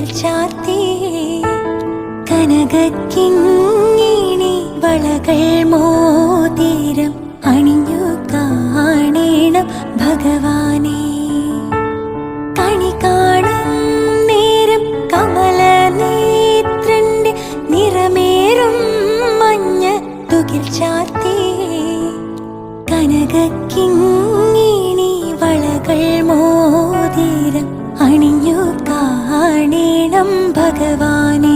തുകിൽ ചാർത്തി കനകക്കിങ്ങിണി വളകൾ മോതിരം അണിഞ്ഞു കാണേണം ഭഗവാനെ. കണി കാണും നേരം കമലനേത്രന്റെ നിറമേറും മഞ്ഞ തുകിൽ ചാർത്തി കനകക്കിങ്ങിണി വളകൾ മോതിരം അണിഞ്ഞു കാണേണം ഭഗവാനെ.